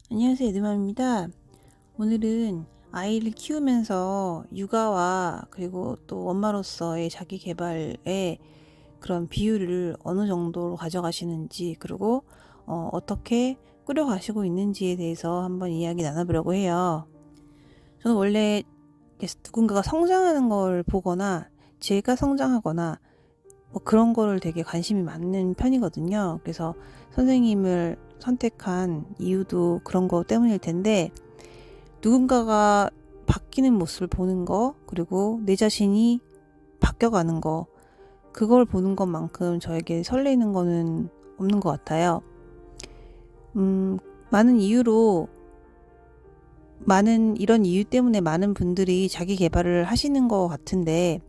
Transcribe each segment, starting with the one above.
안녕하세요, 에드맘입니다. 오늘은 아이를 키우면서 육아와 그리고 또 엄마로서의 자기 개발에 그런 비율을 어느 정도로 가져가시는지, 그리고 어떻게 꾸려가시고 있는지에 대해서 한번 이야기 나눠보려고 해요. 저는 원래 누군가가 성장하는 걸 보거나 제가 성장하거나 뭐 그런 거를 되게 관심이 많은 편이거든요. 그래서 선생님을 선택한 이유도 그런 거 때문일 텐데, 누군가가 바뀌는 모습을 보는 거, 그리고 내 자신이 바뀌어가는 거, 그걸 보는 것만큼 저에게 설레이는 거는 없는 것 같아요. 많은 이유로, 이런 이유 때문에 많은 분들이 자기 개발을 하시는 것 같은데,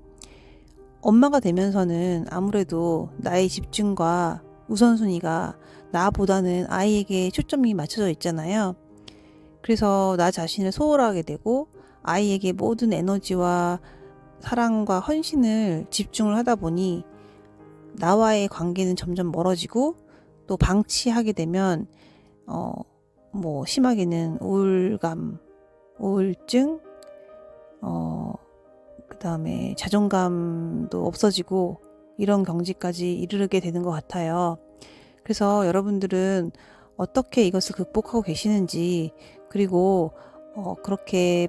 엄마가 되면서는 아무래도 나의 집중과 우선순위가 나보다는 아이에게 초점이 맞춰져 있잖아요. 그래서 나 자신을 소홀하게 되고 아이에게 모든 에너지와 사랑과 헌신을 집중을 하다 보니 나와의 관계는 점점 멀어지고, 또 방치하게 되면 뭐 심하게는 우울감, 우울증, 그다음에 자존감도 없어지고 이런 경지까지 이르게 되는 것 같아요. 그래서 여러분들은 어떻게 이것을 극복하고 계시는지, 그리고 그렇게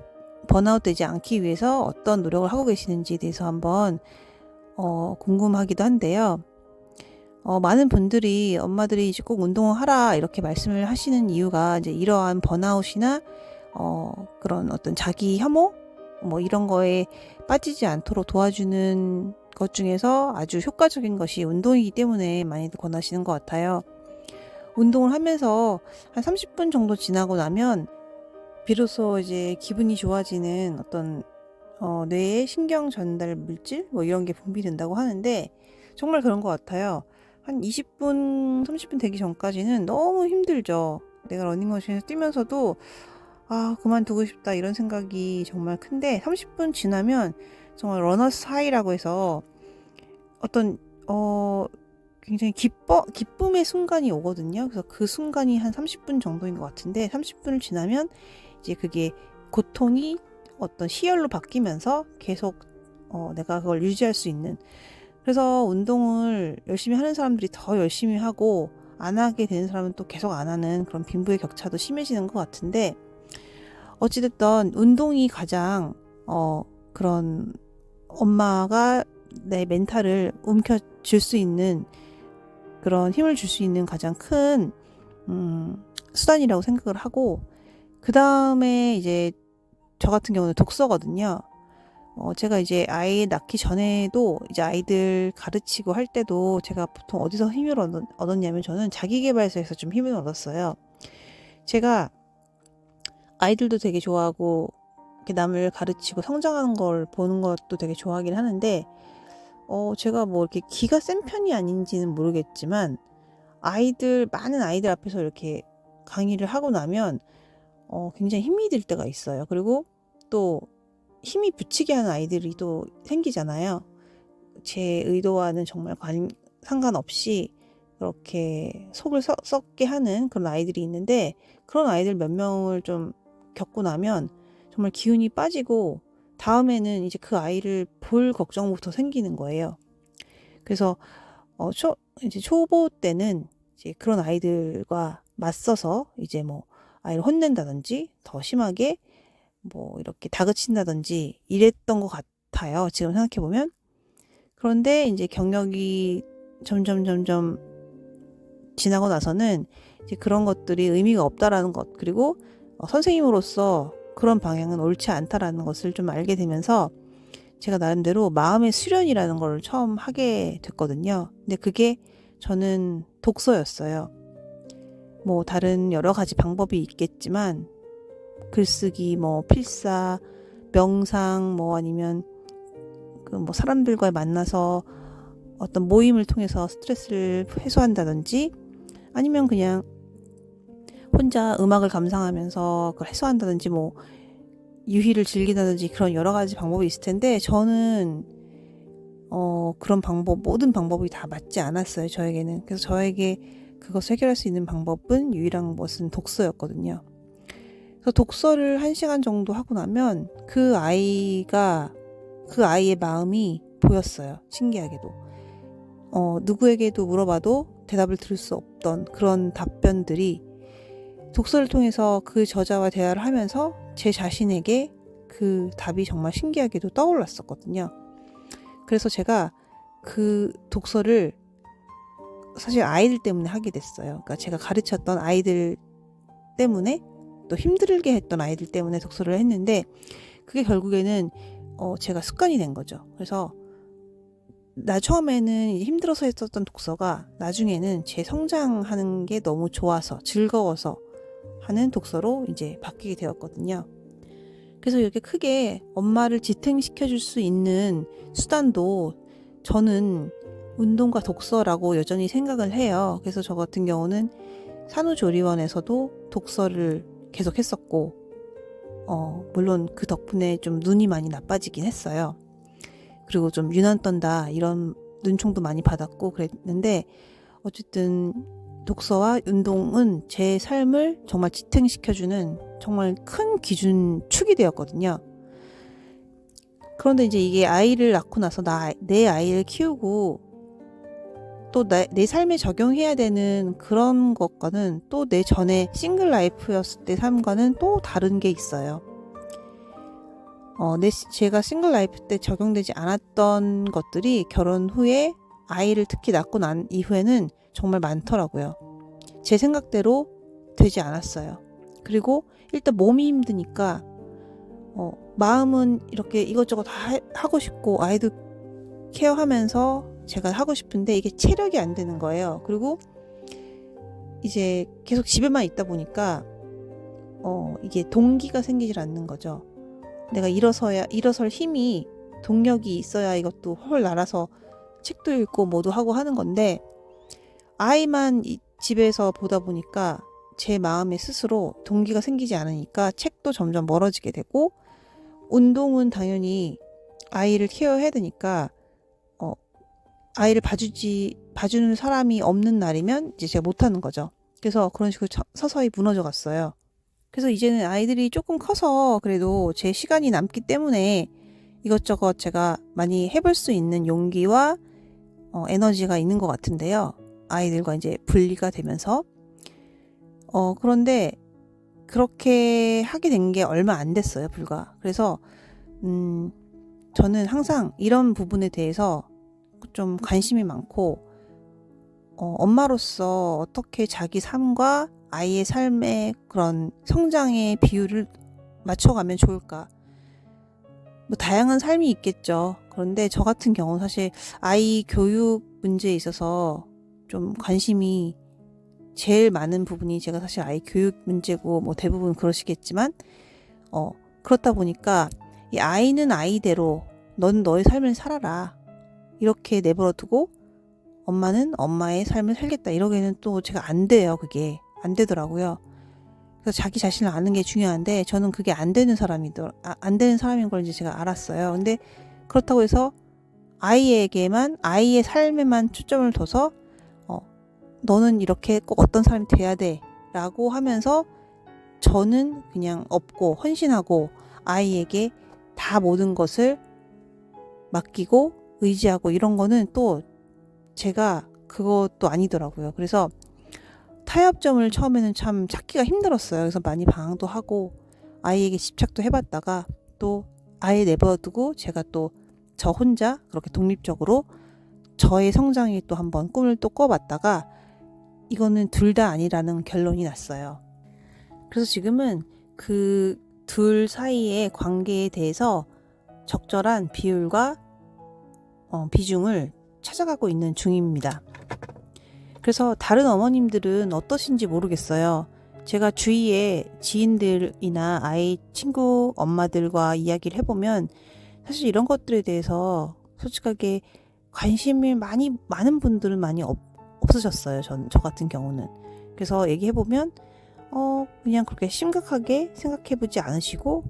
번아웃 되지 않기 위해서 어떤 노력을 하고 계시는지에 대해서 한번 궁금하기도 한데요. 많은 분들이 엄마들이 이제 꼭 운동을 하라 이렇게 말씀을 하시는 이유가 이제 이러한 번아웃이나 그런 어떤 자기 혐오 뭐 이런 거에 빠지지 않도록 도와주는 것 중에서 아주 효과적인 것이 운동이기 때문에 많이들 권하시는 것 같아요. 운동을 하면서 한 30분 정도 지나고 나면 비로소 이제 기분이 좋아지는 어떤 뇌의 신경 전달 물질 뭐 이런 게 분비된다고 하는데, 정말 그런 것 같아요. 한 20분, 30분 되기 전까지는 너무 힘들죠. 내가 러닝머신에서 뛰면서도 그만두고 싶다 이런 생각이 정말 큰데, 30분 지나면 정말 러너스 하이라고 해서 어떤 굉장히 기쁨의 순간이 오거든요. 그래서 그 순간이 한 30분 정도인 것 같은데, 30분을 지나면 이제 그게 고통이 어떤 시열로 바뀌면서 계속 내가 그걸 유지할 수 있는, 그래서 운동을 열심히 하는 사람들이 더 열심히 하고 안 하게 되는 사람은 또 계속 안 하는 그런 빈부의 격차도 심해지는 것 같은데, 어찌됐든 운동이 가장 그런 엄마가 내 멘탈을 움켜쥘 수 있는, 그런 힘을 줄 수 있는 가장 큰 수단이라고 생각을 하고, 그 다음에 이제 저 같은 경우는 독서거든요. 제가 이제 아이 낳기 전에도 이제 아이들 가르치고 할 때도 제가 보통 어디서 힘을 얻었냐면, 저는 자기계발서에서 좀 힘을 얻었어요. 제가 아이들도 되게 좋아하고 이렇게 남을 가르치고 성장하는 걸 보는 것도 되게 좋아하긴 하는데, 제가 뭐 이렇게 기가 센 편이 아닌지는 모르겠지만 많은 아이들 앞에서 이렇게 강의를 하고 나면 굉장히 힘이 들 때가 있어요. 그리고 또 힘이 붙이게 하는 아이들이 또 생기잖아요. 제 의도와는 정말 상관없이 그렇게 속을 썩게 하는 그런 아이들이 있는데, 그런 아이들 몇 명을 좀 겪고 나면 정말 기운이 빠지고 다음에는 이제 그 아이를 볼 걱정부터 생기는 거예요. 그래서 이제 초보 때는 이제 그런 아이들과 맞서서 이제 뭐 아이를 혼낸다든지 더 심하게 뭐 이렇게 다그친다든지 이랬던 것 같아요. 지금 생각해보면. 그런데 이제 경력이 점점 지나고 나서는 이제 그런 것들이 의미가 없다라는 것, 그리고 선생님으로서 그런 방향은 옳지 않다라는 것을 좀 알게 되면서 제가 나름대로 마음의 수련이라는 걸 처음 하게 됐거든요. 근데 그게 저는 독서였어요. 뭐 다른 여러 가지 방법이 있겠지만 글쓰기, 뭐 필사, 명상, 뭐 아니면 그 뭐 사람들과 만나서 어떤 모임을 통해서 스트레스를 해소한다든지, 아니면 그냥 혼자 음악을 감상하면서 그걸 해소한다든지, 뭐 유희를 즐기다든지, 그런 여러 가지 방법이 있을 텐데, 저는 그런 모든 방법이 다 맞지 않았어요, 저에게는. 그래서 저에게 그것을 해결할 수 있는 방법은, 유일한 것은 독서였거든요. 그래서 독서를 1시간 정도 하고 나면 그 아이의 마음이 보였어요. 신기하게도. 누구에게도 물어봐도 대답을 들을 수 없던 그런 답변들이 독서를 통해서 그 저자와 대화를 하면서 제 자신에게 그 답이 정말 신기하게도 떠올랐었거든요. 그래서 제가 그 독서를 사실 아이들 때문에 하게 됐어요. 그러니까 제가 가르쳤던 아이들 때문에, 또 힘들게 했던 아이들 때문에 독서를 했는데, 그게 결국에는 제가 습관이 된 거죠. 그래서 처음에는 힘들어서 했었던 독서가 나중에는 제 성장하는 게 너무 좋아서 즐거워서 하는 독서로 이제 바뀌게 되었거든요. 그래서 이렇게 크게 엄마를 지탱시켜 줄 수 있는 수단도 저는 운동과 독서라고 여전히 생각을 해요. 그래서 저 같은 경우는 산후조리원에서도 독서를 계속 했었고, 물론 그 덕분에 좀 눈이 많이 나빠지긴 했어요. 그리고 좀 유난 떤다 이런 눈총도 많이 받았고 그랬는데, 어쨌든 독서와 운동은 제 삶을 정말 지탱시켜주는 정말 큰 기준축이 되었거든요. 그런데 이제 이게 아이를 낳고 나서 내 아이를 키우고 또 내 삶에 적용해야 되는 그런 것과는 또 내 전에 싱글 라이프였을 때 삶과는 또 다른 게 있어요. 제가 싱글 라이프 때 적용되지 않았던 것들이 결혼 후에 아이를 특히 낳고 난 이후에는 정말 많더라고요. 제 생각대로 되지 않았어요. 그리고 일단 몸이 힘드니까 마음은 이렇게 이것저것 다 하고 싶고 아이도 케어하면서 제가 하고 싶은데 이게 체력이 안 되는 거예요. 그리고 이제 계속 집에만 있다 보니까 이게 동기가 생기질 않는 거죠. 내가 일어설 힘이, 동력이 있어야 이것도 헐 날아서 책도 읽고 뭐도 하고 하는 건데, 아이만 집에서 보다 보니까 제 마음에 스스로 동기가 생기지 않으니까 책도 점점 멀어지게 되고, 운동은 당연히 아이를 케어해야 되니까 아이를 봐주는 사람이 없는 날이면 이제 제가 못하는 거죠. 그래서 그런 식으로 서서히 무너져 갔어요. 그래서 이제는 아이들이 조금 커서 그래도 제 시간이 남기 때문에 이것저것 제가 많이 해볼 수 있는 용기와 에너지가 있는 것 같은데요. 아이들과 이제 분리가 되면서. 그런데 그렇게 하게 된 게 얼마 안 됐어요, 불과. 그래서 저는 항상 이런 부분에 대해서 좀 관심이 많고, 엄마로서 어떻게 자기 삶과 아이의 삶의 그런 성장의 비율을 맞춰가면 좋을까. 뭐 다양한 삶이 있겠죠. 그런데 저 같은 경우는 사실 아이 교육 문제에 있어서 좀 관심이 제일 많은 부분이 제가 사실 아이 교육 문제고, 뭐 대부분 그러시겠지만 그렇다 보니까 이 아이는 아이대로 넌 너의 삶을 살아라 이렇게 내버려 두고 엄마는 엄마의 삶을 살겠다 이러기에는 또 제가 안 돼요. 그게 안 되더라고요. 그래서 자기 자신을 아는 게 중요한데 저는 그게 안 되는 사람인 걸 이제 제가 알았어요. 근데 그렇다고 해서 아이의 삶에만 초점을 둬서 너는 이렇게 꼭 어떤 사람이 돼야 돼 라고 하면서 저는 그냥 없고 헌신하고 아이에게 다 모든 것을 맡기고 의지하고 이런 거는 또 제가 그것도 아니더라고요. 그래서 타협점을 처음에는 참 찾기가 힘들었어요. 그래서 많이 방황도 하고 아이에게 집착도 해봤다가 또 아이 내버려두고 제가 또 저 혼자 그렇게 독립적으로 저의 성장에 또 한번 꿈을 또 꿔봤다가 이거는 둘 다 아니라는 결론이 났어요. 그래서 지금은 그 둘 사이의 관계에 대해서 적절한 비율과 비중을 찾아가고 있는 중입니다. 그래서 다른 어머님들은 어떠신지 모르겠어요. 제가 주위에 지인들이나 아이 친구 엄마들과 이야기를 해보면 사실 이런 것들에 대해서 솔직하게 관심이 많은 분들은 많이 없으셨어요. 저 같은 경우는. 그래서 얘기해보면 그냥 그렇게 심각하게 생각해보지 않으시고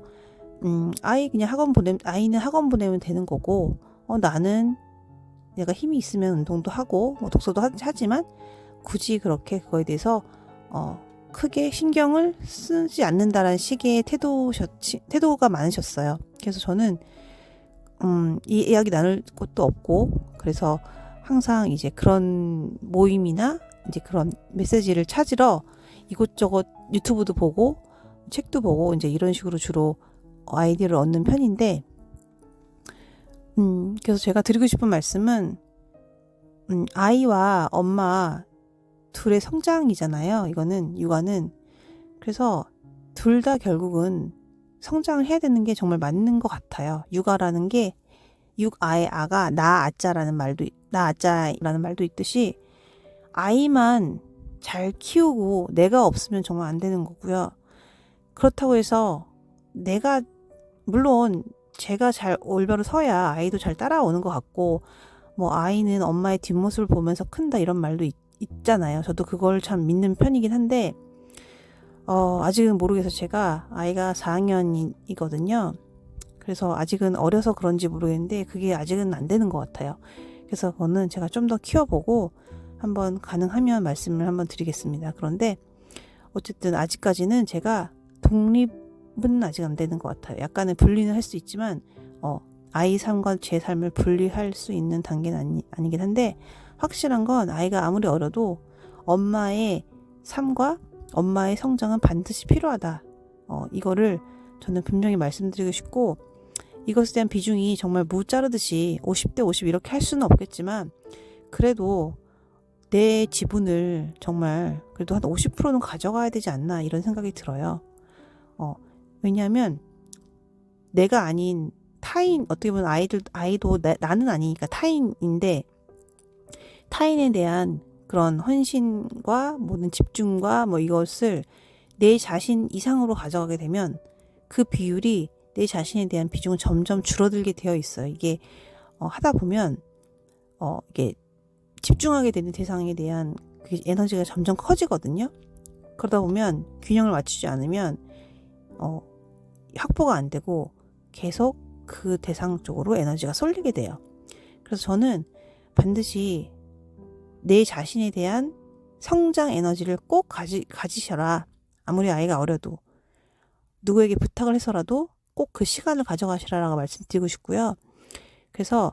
아이는 학원 보내면 되는 거고 나는 내가 힘이 있으면 운동도 하고 뭐 독서도 하지만 굳이 그렇게 그거에 대해서 크게 신경을 쓰지 않는다라는 식의 태도가 많으셨어요. 그래서 저는 이 이야기 나눌 것도 없고, 그래서 항상 이제 그런 모임이나 이제 그런 메시지를 찾으러 이곳저곳 유튜브도 보고 책도 보고 이제 이런 식으로 주로 아이디어를 얻는 편인데, 그래서 제가 드리고 싶은 말씀은, 아이와 엄마 둘의 성장이잖아요. 이거는 육아는. 그래서 둘 다 결국은 성장을 해야 되는 게 정말 맞는 것 같아요. 육아라는 게 육아의 아가 나아자라는 말도 있듯이 아이만 잘 키우고 내가 없으면 정말 안 되는 거고요. 그렇다고 해서 내가 물론 제가 잘 올바로 서야 아이도 잘 따라오는 것 같고, 뭐 아이는 엄마의 뒷모습을 보면서 큰다 이런 말도 있잖아요. 저도 그걸 참 믿는 편이긴 한데 아직은 모르겠어요. 제가 아이가 4학년이거든요. 그래서 아직은 어려서 그런지 모르겠는데 그게 아직은 안 되는 것 같아요. 그래서 그거는 제가 좀 더 키워보고 한번 가능하면 말씀을 한번 드리겠습니다. 그런데 어쨌든 아직까지는 제가 독립은 아직 안 되는 것 같아요. 약간의 분리는 할 수 있지만 아이 삶과 제 삶을 분리할 수 있는 단계는 아니긴 한데, 확실한 건 아이가 아무리 어려도 엄마의 삶과 엄마의 성장은 반드시 필요하다. 이거를 저는 분명히 말씀드리고 싶고, 이것에 대한 비중이 정말 무 자르듯이 50대 50 이렇게 할 수는 없겠지만, 그래도 내 지분을 정말 그래도 한 50%는 가져가야 되지 않나 이런 생각이 들어요. 왜냐하면 내가 아닌 타인, 어떻게 보면 아이도 나는 아니니까 타인인데, 타인에 대한 그런 헌신과 모든 집중과 뭐 이것을 내 자신 이상으로 가져가게 되면 그 비율이 내 자신에 대한 비중은 점점 줄어들게 되어 있어요. 이게 하다 보면 이게 집중하게 되는 대상에 대한 그 에너지가 점점 커지거든요. 그러다 보면 균형을 맞추지 않으면 확보가 안 되고 계속 그 대상 쪽으로 에너지가 쏠리게 돼요. 그래서 저는 반드시 내 자신에 대한 성장 에너지를 꼭 가지셔라. 아무리 아이가 어려도 누구에게 부탁을 해서라도 꼭 그 시간을 가져가시라라고 말씀드리고 싶고요. 그래서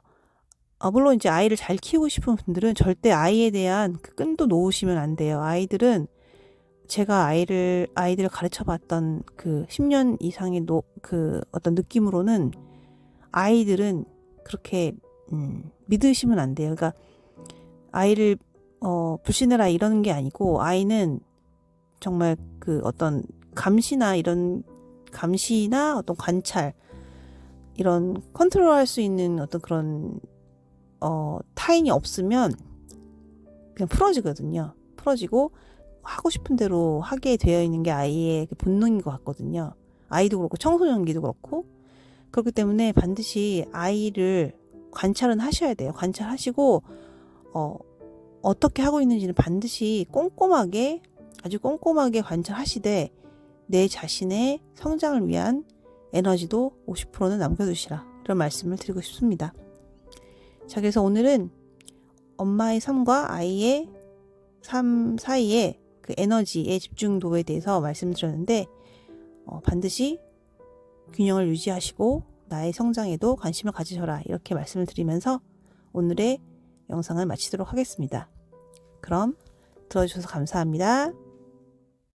물론 이제 아이를 잘 키우고 싶은 분들은 절대 아이에 대한 그 끈도 놓으시면 안 돼요. 아이들은 제가 아이들 가르쳐봤던 그 10년 이상의 그 어떤 느낌으로는 아이들은 그렇게 믿으시면 안 돼요. 그러니까 아이를 불신해라 이러는 게 아니고, 아이는 정말 그 어떤 감시나 어떤 관찰, 이런 컨트롤할 수 있는 어떤 그런 타인이 없으면 그냥 풀어지거든요. 풀어지고 하고 싶은 대로 하게 되어 있는 게 아이의 그 본능인 것 같거든요. 아이도 그렇고 청소년기도 그렇고. 그렇기 때문에 반드시 아이를 관찰은 하셔야 돼요. 관찰하시고 어떻게 하고 있는지는 반드시 아주 꼼꼼하게 관찰하시되 내 자신의 성장을 위한 에너지도 50%는 남겨두시라, 이런 말씀을 드리고 싶습니다. 자, 그래서 오늘은 엄마의 삶과 아이의 삶 사이에 그 에너지의 집중도에 대해서 말씀드렸는데, 반드시 균형을 유지하시고 나의 성장에도 관심을 가지셔라, 이렇게 말씀을 드리면서 오늘의 영상을 마치도록 하겠습니다. 그럼 들어주셔서 감사합니다.